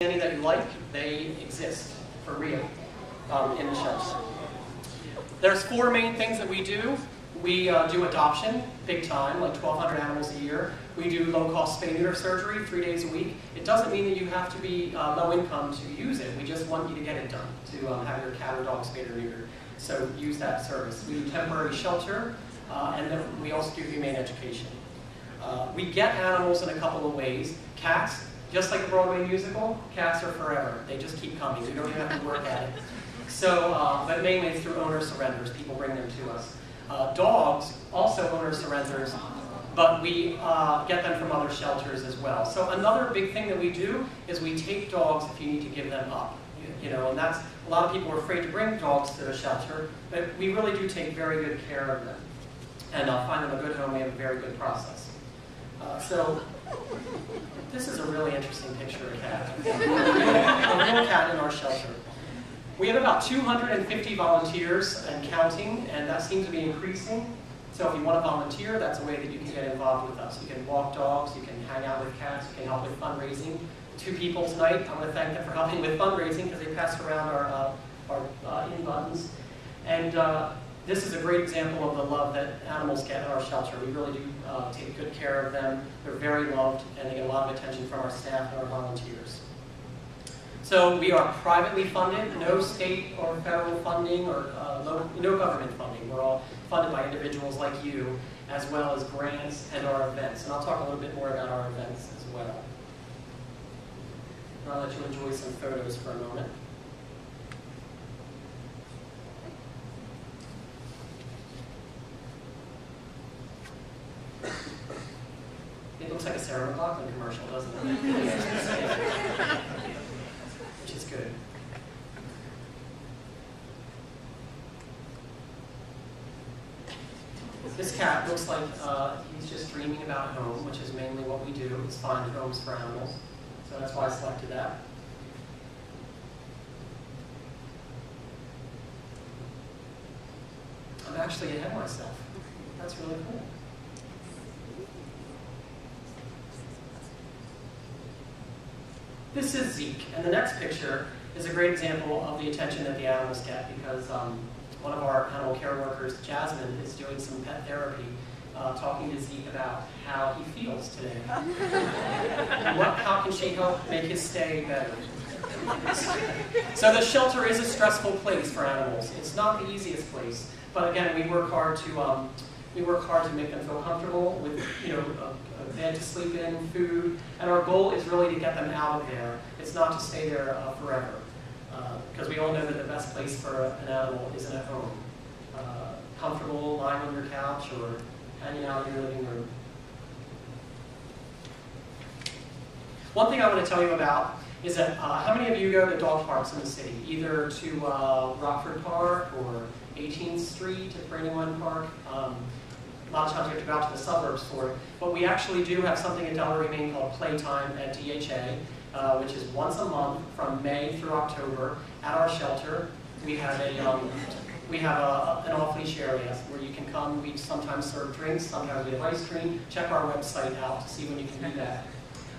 Any that you like, they exist for real in the shelter. There's 4 main things that we do. We do adoption, big time, like 1,200 animals a year. We do low-cost spay-neuter surgery 3 days a week. It doesn't mean that you have to be low income to use it. We just want you to get it done, to have your cat or dog spayed or neutered. So use that service. We do temporary shelter, and then we also do humane education. We get animals in a couple of ways. Cats, just like a Broadway musical, cats are forever. They just keep coming. You don't even have to work at it. So, but mainly it's through owner surrenders. People bring them to us. Dogs, also owner surrenders, but we get them from other shelters as well. So another big thing that we do is we take dogs if you need to give them up. And that's, a lot of people are afraid to bring dogs to the shelter, but we really do take very good care of them. And find them a good home. We have a very good process. So this is a really interesting picture of a cat. A little cat in our shelter. We have about 250 volunteers and counting, and that seems to be increasing. So if you want to volunteer, that's a way that you can get involved with us. You can walk dogs, you can hang out with cats, you can help with fundraising. 2 people tonight, I want to thank them for helping with fundraising because they passed around our in buttons. And this is a great example of the love that animals get in our shelter. We really do take good care of them. They're very loved, and they get a lot of attention from our staff and our volunteers. So we are privately funded, no state or federal funding or no government funding. We're all funded by individuals like you, as well as grants and our events. And I'll talk a little bit more about our events as well. And I'll let you enjoy some photos for a moment. It looks like a Sarah McLachlan commercial, doesn't it? Which is good. This cat looks like he's just dreaming about home, which is mainly what we do, is find homes for animals. So that's why I selected that. I'm actually ahead of myself. That's really cool. This is Zeke, and the next picture is a great example of the attention that the animals get because one of our animal care workers, Jasmine, is doing some pet therapy, talking to Zeke about how he feels today. How can she help make his stay better? So the shelter is a stressful place for animals. It's not the easiest place, but again, we work hard to make them feel comfortable with, a bed to sleep in, food, and our goal is really to get them out of there. It's not to stay there forever, because we all know that the best place for an animal isn't at home. Comfortable, lying on your couch, or hanging out in your living room. One thing I want to tell you about is that how many of you go to dog parks in the city, either to Rockford Park or 18th Street at Brandywine Park? A lot of times you have to go out to the suburbs for it, but we actually do have something in Delaware, Maine called Playtime at DHA, which is once a month from May through October at our shelter. We have an off-leash area where you can come. We sometimes serve drinks, sometimes we have ice cream. Check our website out to see when you can do that.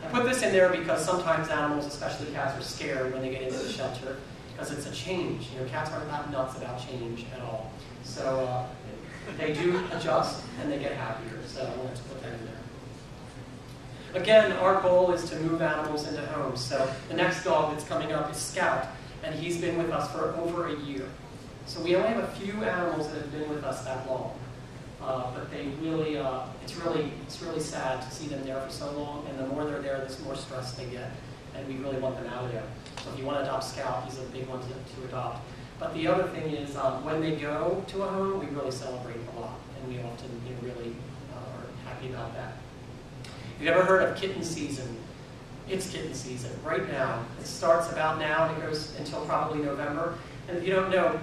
I put this in there because sometimes animals, especially cats, are scared when they get into the shelter because it's a change. Cats aren't that nuts about change at all. So they do adjust and they get happier. So I wanted to put that in there. Again, our goal is to move animals into homes. So the next dog that's coming up is Scout, and he's been with us for over a year. So we only have a few animals that have been with us that long. But they really, it's really sad to see them there for so long, and the more they're there, the more stress they get, and we really want them out of there. So if you want to adopt Scout, he's a big one to adopt. But the other thing is, when they go to a home, we really celebrate a lot, and we often really are happy about that. Have you ever heard of kitten season? It's kitten season right now. It starts about now, and it goes until probably November. And if you don't know,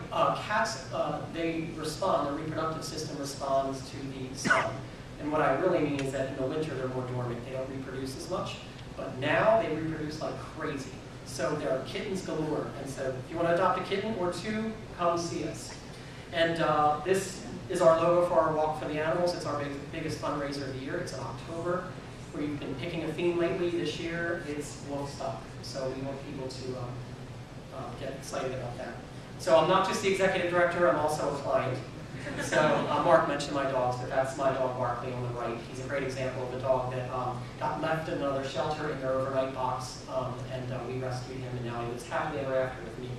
cats, they respond, their reproductive system responds to the sun. And what I really mean is that in the winter they're more dormant, they don't reproduce as much. But now they reproduce like crazy. So there are kittens galore. And so if you want to adopt a kitten or 2, come see us. And this is our logo for our Walk for the Animals. It's our biggest fundraiser of the year. It's in October. We've been picking a theme lately. This year it's wolf stock. So we want people to get excited about that. So I'm not just the executive director, I'm also a client. So Mark mentioned my dogs, but that's my dog Barkley on the right. He's a great example of a dog that got left in another shelter in their overnight box, and we rescued him, and now he lives happily ever after with me.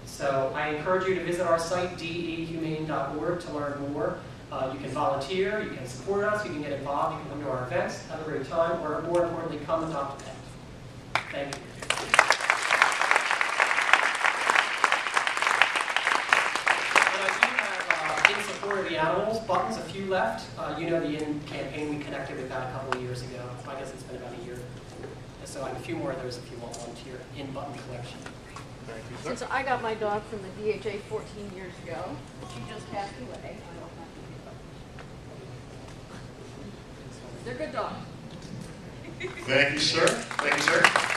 So I encourage you to visit our site, dehumane.org, to learn more. You can volunteer, you can support us, you can get involved, you can come to our events, have a great time, or more importantly, come and adopt a pet. Thank you. In support of the animals, buttons, a few left. You know the In campaign, we connected with that a couple of years ago. I guess it's been about a year. So I have a few more of those if you want one to your In button collection. Thank you, sir. Since I got my dog from the DHA 14 years ago, she just passed away. They're good dogs. Thank you, sir. Thank you, sir.